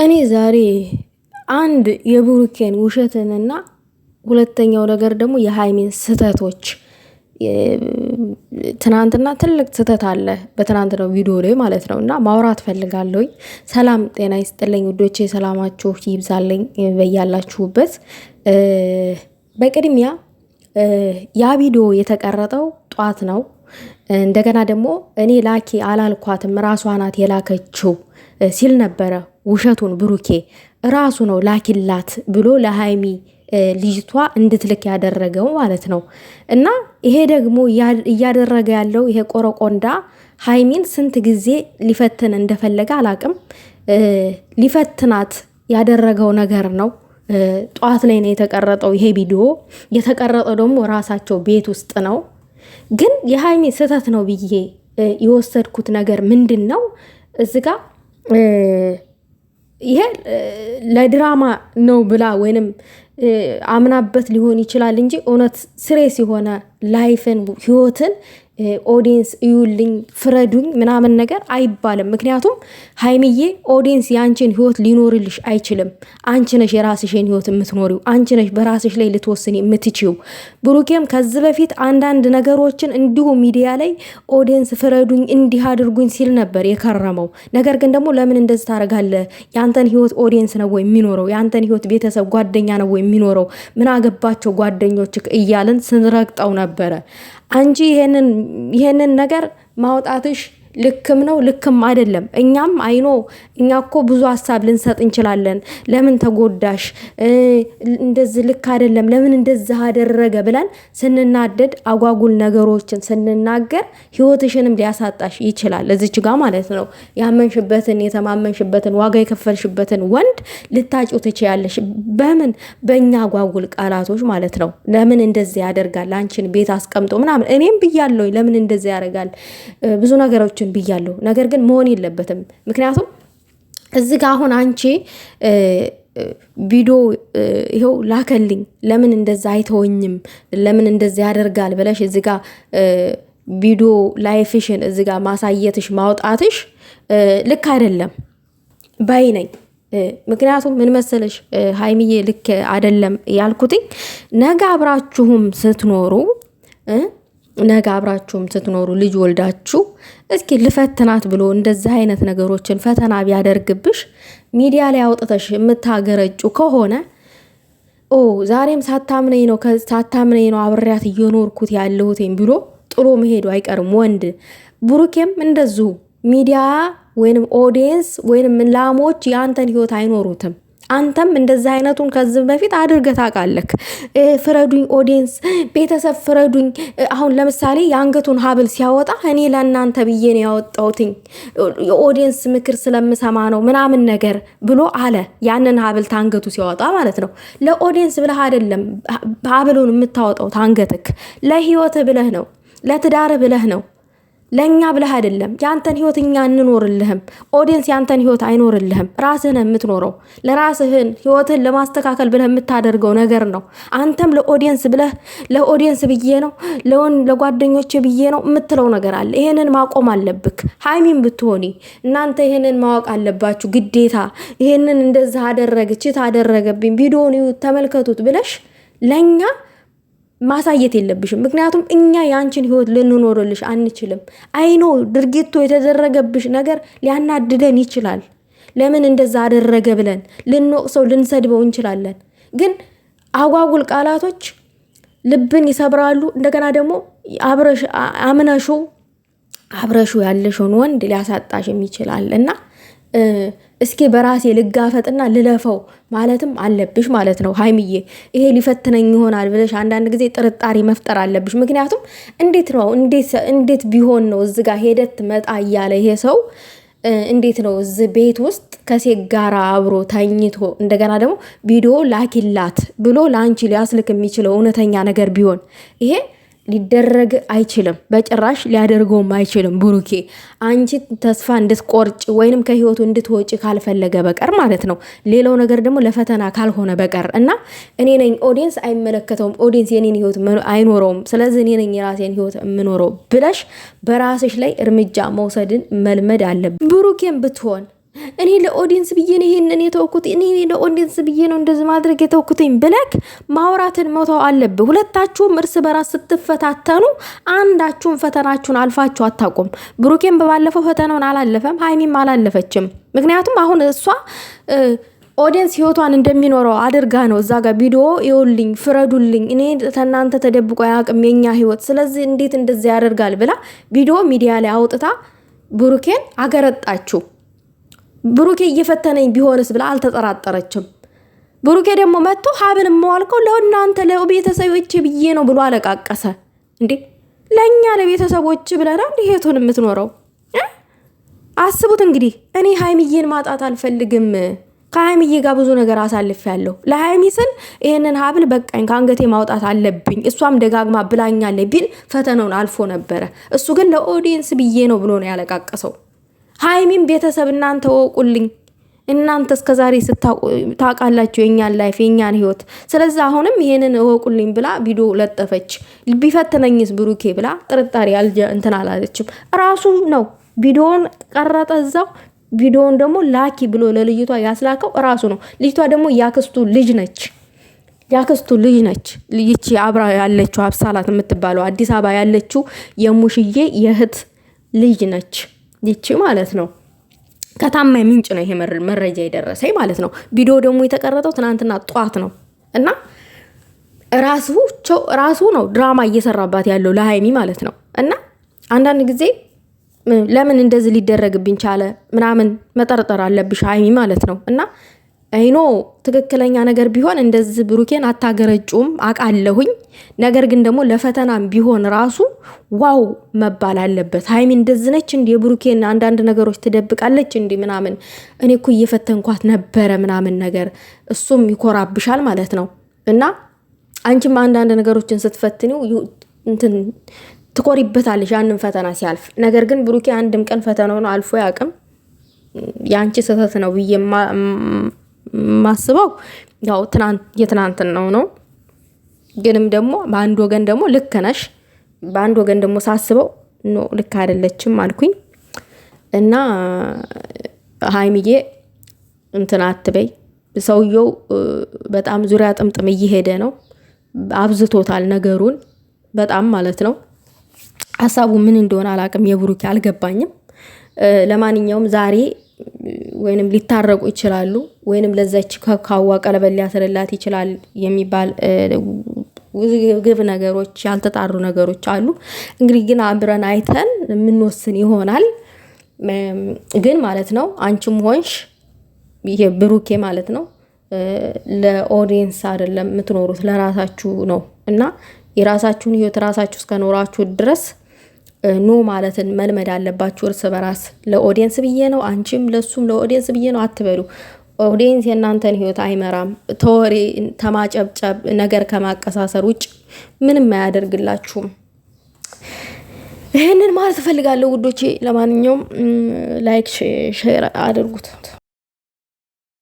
እኔ ዛሬ አንድ የብሩኬን ውሸትንና ሁለተኛው ነገር ደግሞ የሃይሚን ስተቶች ትናንትና ትልቅ ስተት አለ በትናንትናው ቪዲዮ ላይ ማለት ነው እና ማውራት ፈልጋለሁኝ። ሰላም ጤና ይስጥልኝ ውዶቼ፣ ሰላማችሁ ይብዛልኝ በያላችሁበት። በቅድሚያ ያ ቪዲዮ የተቀረጠው ጧት ነው። እንደገና ደግሞ እኔ ላኪ አላልኳትም ራሷ ናት የላከችው ሲል ነበረ። ውሸቱን ብሩኬ ራሱ ነው ላኪላት ብሎ ለሃይሚ ልጅቷ እንድትልክ ያደረገው ማለት ነው። እና ይሄ ደግሞ እያደረገ ያለው ይሄ ቆረቆንዳ ሃይሚን ስንት ጊዜ ሊፈትን እንደፈለገ አላቅም። ሊፈትናት ያደረገው ነገር ነው። ጧት ላይ ነው የተቀረጠው ይሄ ቪዲዮ። የተቀረጠው ደግሞ ራሳቸው ቤት ውስጥ ነው። ግን የሃይሚ ስህተት ነው ብዬ የወሰድኩት ነገር ምንድን ነው? እዚህ ጋ ይሄ ለድራማ ነው ብላ ወይንም አምናበት ሊሆን ይችላል እንጂ እውነት ስሬስ የሆነ ላይፍን ህይወትን ኦዲየንስ እዩልኝ ፍረዱኝ ምናምን ነገር አይባልም። ምክንያቱም ሃይሚዬ ኦዲየንስ የአንቺን ህይወት ሊኖርልሽ አይችልም። አንቺ ነሽ የራስሽን ህይወት የምትኖሪው፣ አንቺ ነሽ በራስሽ ላይ ልትወስኒ የምትችይው። ብሩኬም ከዚህ በፊት አንዳንድ ነገሮችን እንዲሁ ሚዲያ ላይ ኦዲየንስ ፍረዱኝ እንዲህ አድርጉኝ ሲል ነበር የከረመው። ነገር ግን ደግሞ ለምን እንደዚህ ታደርጋለህ? ያንተን ህይወት ኦዲየንስ ነው ወይ የሚኖረው? ያንተን ህይወት ቤተሰብ ጓደኛ ነው ወይ የሚኖረው? ምን አገባቸው ጓደኞች እያልን ስንረግጠው ነበረ። አንቺ ይሄንን ነገር ማውጣትሽ ልክም ነው ልክም አይደለም። እኛም አይኖ እኛ እኮ ብዙ ሀሳብ ልንሰጥ እንችላለን። ለምን ተጎዳሽ? እንደዚህ ልክ አይደለም፣ ለምን እንደዚህ አደረገ ብለን ስንናደድ አጓጉል ነገሮችን ስንናገር ህይወትሽንም ሊያሳጣሽ ይችላል። እዚች ጋር ማለት ነው ያመንሽበትን የተማመንሽበትን ዋጋ የከፈልሽበትን ወንድ ልታጪው ትችያለሽ። በምን በእኛ አጓጉል ቃላቶች ማለት ነው። ለምን እንደዚህ ያደርጋል? አንቺን ቤት አስቀምጦ ምናምን እኔም ብያለሁ። ለምን እንደዚህ ያደርጋል? ብዙ ነገሮችን ብያለሁ። ነገር ግን መሆን የለበትም። ምክንያቱም እዚህ ጋር አሁን አንቺ ቪዲዮ ይኸው ላከልኝ፣ ለምን እንደዛ አይተወኝም፣ ለምን እንደዛ ያደርጋል ብለሽ እዚህ ጋር ቪዲዮ ላይፍሽን እዚህ ጋር ማሳየትሽ ማውጣትሽ ልክ አይደለም ባይ ነኝ። ምክንያቱም ምን መሰለሽ ሃይሚዬ ልክ አይደለም ያልኩትኝ ነገ አብራችሁም ስትኖሩ ልጅ ወልዳችሁ እስኪ ልፈትናት ብሎ እንደዚህ አይነት ነገሮችን ፈተና ቢያደርግብሽ ሚዲያ ላይ አውጥተሽ የምታገረጩ ከሆነ ዛሬም ሳታምነኝ ነው አብሬያት እየኖርኩት ያለሁትኝ ብሎ ጥሎ መሄዱ አይቀርም ወንድ። ብሩኬም እንደዚሁ ሚዲያ ወይንም ኦዲየንስ ወይንም ላሞች የአንተን ህይወት አይኖሩትም። አንተም እንደዚህ አይነቱን ከዚህ በፊት አድርገህ ታውቃለህ። ፍረዱኝ ኦዲየንስ፣ ቤተሰብ ፍረዱኝ። አሁን ለምሳሌ የአንገቱን ሀብል ሲያወጣ እኔ ለእናንተ ብዬ ነው ያወጣሁትኝ የኦዲየንስ ምክር ስለምሰማ ነው ምናምን ነገር ብሎ አለ። ያንን ሀብል ታንገቱ ሲያወጣ ማለት ነው። ለኦዲየንስ ብለህ አይደለም ሀብሉን የምታወጣው ታንገትክ፣ ለህይወትህ ብለህ ነው፣ ለትዳርህ ብለህ ነው፣ ለኛ ብለህ አይደለም። ያንተን ህይወት እኛ እንኖርልህም። ኦዲየንስ ያንተን ህይወት አይኖርልህም። ራስህን የምትኖረው ለራስህን ህይወትህን ለማስተካከል ብለህ የምታደርገው ነገር ነው። አንተም ለኦዲየንስ ብዬ ነው ለጓደኞቼ ብዬ ነው የምትለው ነገር አለ። ይሄንን ማቆም አለብክ። ሃይሚን ብትሆኒ እናንተ ይሄንን ማወቅ አለባችሁ ግዴታ። ይሄንን እንደዛ አደረገች ታደረገብኝ ቪዲዮውን ተመልከቱት ብለሽ ለኛ ማሳየት የለብሽም። ምክንያቱም እኛ ያንቺን ህይወት ልንኖርልሽ አንችልም። አይኖ ድርጊቱ የተደረገብሽ ነገር ሊያናድደን ይችላል። ለምን እንደዛ አደረገ ብለን ልንወቅሰው ልንሰድበው እንችላለን። ግን አጓጉል ቃላቶች ልብን ይሰብራሉ። እንደገና ደግሞ አብረሹ ያለሽውን ወንድ ሊያሳጣሽም ይችላል እና እስኪ በራሴ ልጋፈጥና ልለፈው ማለትም አለብሽ ማለት ነው ሃይሚዬ። ይሄ ሊፈትነኝ ይሆናል ብለሽ አንዳንድ ጊዜ ጥርጣሬ መፍጠር አለብሽ። ምክንያቱም እንዴት ቢሆን ነው እዚህ ጋር ሄደት መጣ እያለ ይሄ ሰው እንዴት ነው እዚህ ቤት ውስጥ ከሴት ጋር አብሮ ተኝቶ እንደገና ደግሞ ቪዲዮ ላኪላት ብሎ ለአንቺ ሊያስልክ የሚችለው እውነተኛ ነገር ቢሆን ይሄ ሊደረግ አይችልም። በጭራሽ ሊያደርገውም አይችልም። ብሩኬ አንቺ ተስፋ እንድትቆርጭ ወይንም ከህይወቱ እንድትወጪ ካልፈለገ በቀር ማለት ነው። ሌላው ነገር ደግሞ ለፈተና ካልሆነ በቀር እና እኔ ነኝ ኦዲየንስ አይመለከተውም፣ ኦዲየንስ የኔን ህይወት አይኖረውም፣ ስለዚህ እኔ ነኝ የራሴን ህይወት የምኖረው ብለሽ በራስሽ ላይ እርምጃ መውሰድን መልመድ አለብን። ብሩኬም ብትሆን እኔ ለኦዲየንስ ብዬ ነው ይሄንን የተወኩት፣ እኔ ለኦዲየንስ ብዬ ነው እንደዚህ ማድረግ የተወኩትኝ ብለክ ማውራትን መተው አለብህ። ሁለታችሁም እርስ በራስ ስትፈታተኑ አንዳችሁም ፈተናችሁን አልፋችሁ አታውቁም። ብሩኬን በባለፈው ፈተናውን አላለፈም፣ ሀይሚም አላለፈችም። ምክንያቱም አሁን እሷ ኦዲየንስ ህይወቷን እንደሚኖረው አድርጋ ነው እዛ ጋር ቪዲዮ ይውልኝ ፍረዱልኝ፣ እኔ ተናንተ ተደብቆ ያቅም የኛ ህይወት፣ ስለዚህ እንዴት እንደዚህ ያደርጋል ብላ ቪዲዮ ሚዲያ ላይ አውጥታ ብሩኬን አገረጣችሁ። ብሩኬ እየፈተነኝ ቢሆንስ ብላ አልተጠራጠረችም። ብሩኬ ደግሞ መጥቶ ሀብን የምዋልከው ለእናንተ ለቤተሰቦች ብዬ ነው ብሎ አለቃቀሰ። እንዴ ለእኛ ለቤተሰቦች ብለና እንዲህ ህይወቱን የምትኖረው አስቡት። እንግዲህ እኔ ሀይሚዬን ማጣት አልፈልግም። ከሀይሚዬ ጋር ብዙ ነገር አሳልፍ ያለሁ ለሀይሚ ስል ይሄንን ሀብል በቃኝ ከአንገቴ ማውጣት አለብኝ፣ እሷም ደጋግማ ብላኛለች ቢል ፈተናውን አልፎ ነበረ። እሱ ግን ለኦዲየንስ ብዬ ነው ብሎ ነው ያለቃቀሰው። ሀይሚም ቤተሰብ እናንተ ወቁልኝ፣ እናንተ እስከዛሬ ታውቃላችሁ የኛን ላይፍ የኛን ህይወት፣ ስለዚህ አሁንም ይሄንን ወቁልኝ ብላ ቪዲዮ ለጠፈች። ቢፈትነኝስ ብሩኬ ብላ ጥርጣሬ እንትን አላለችም። ራሱ ነው ቪዲዮን ቀረጠ እዛው። ቪዲዮን ደግሞ ላኪ ብሎ ለልጅቷ ያስላከው ራሱ ነው። ልጅቷ ደግሞ ያክስቱ ልጅ ነች። ይቺ አብራ ያለችው አብሳላት የምትባለው አዲስ አበባ ያለችው የሙሽዬ የእህት ልጅ ነች ይቺ ማለት ነው። ከታማኝ ምንጭ ነው ይሄ መረጃ የደረሰኝ ማለት ነው። ቪዲዮ ደግሞ የተቀረጠው ትናንትና ጧት ነው እና ራሱ ነው ድራማ እየሰራባት ያለው ለሀይሚ ማለት ነው። እና አንዳንድ ጊዜ ለምን እንደዚህ ሊደረግብኝ ቻለ ምናምን መጠርጠር አለብሽ ሀይሚ ማለት ነው። እና አይኖ ትክክለኛ ነገር ቢሆን እንደዚህ ብሩኬን አታገረጩም አቃለሁኝ። ነገር ግን ደግሞ ለፈተናም ቢሆን ራሱ ዋው መባል አለበት። ሀይሚ እንደዚህ ነች እንዴ የብሩኬን አንዳንድ ነገሮች ትደብቃለች እንዴ ምናምን፣ እኔ እኮ እየፈተንኳት ነበረ ምናምን ነገር እሱም ይኮራብሻል ማለት ነው። እና አንቺም አንዳንድ ነገሮችን ስትፈትኒው እንትን ትኮሪበታለሽ ያንን ፈተና ሲያልፍ። ነገር ግን ብሩኬ አንድም ቀን ፈተናውን አልፎ ያቅም። ያንቺ ስህተት ነው ብዬ ማስበው ያው የትናንትናው ነው። ግንም ደግሞ በአንድ ወገን ደግሞ ልክ ነሽ፣ በአንድ ወገን ደግሞ ሳስበው ኖ ልክ አይደለችም አልኩኝ። እና ሀይሚዬ እንትን አትበይ። ሰውየው በጣም ዙሪያ ጥምጥም እየሄደ ነው፣ አብዝቶታል ነገሩን በጣም ማለት ነው። ሀሳቡ ምን እንደሆነ አላቅም፣ የብሩኬ አልገባኝም። ለማንኛውም ዛሬ ወይንም ሊታረቁ ይችላሉ ወይንም ለዛች ከካዋ ቀለበት ሊያስርላት ይችላል የሚባል ውዝግብ ነገሮች ያልተጣሩ ነገሮች አሉ። እንግዲህ ግን አብረን አይተን የምንወስን ይሆናል። ግን ማለት ነው አንቺም ሆንሽ ይሄ ብሩኬ ማለት ነው ለኦዲየንስ አይደለም የምትኖሩት ለራሳችሁ ነው። እና የራሳችሁን ህይወት ራሳችሁ እስከኖራችሁ ድረስ ኖ ማለትን መልመድ አለባችሁ እርስ በራስ። ለኦዲየንስ ብዬ ነው አንቺም ለሱም ለኦዲየንስ ብዬ ነው አትበሉ። ኦዲየንስ የእናንተን ህይወት አይመራም። ተወሬ ተማጨብጨብ ነገር ከማቀሳሰር ውጭ ምንም አያደርግላችሁም። ይህንን ማለት እፈልጋለሁ ውዶቼ። ለማንኛውም ላይክ ሼር አድርጉት።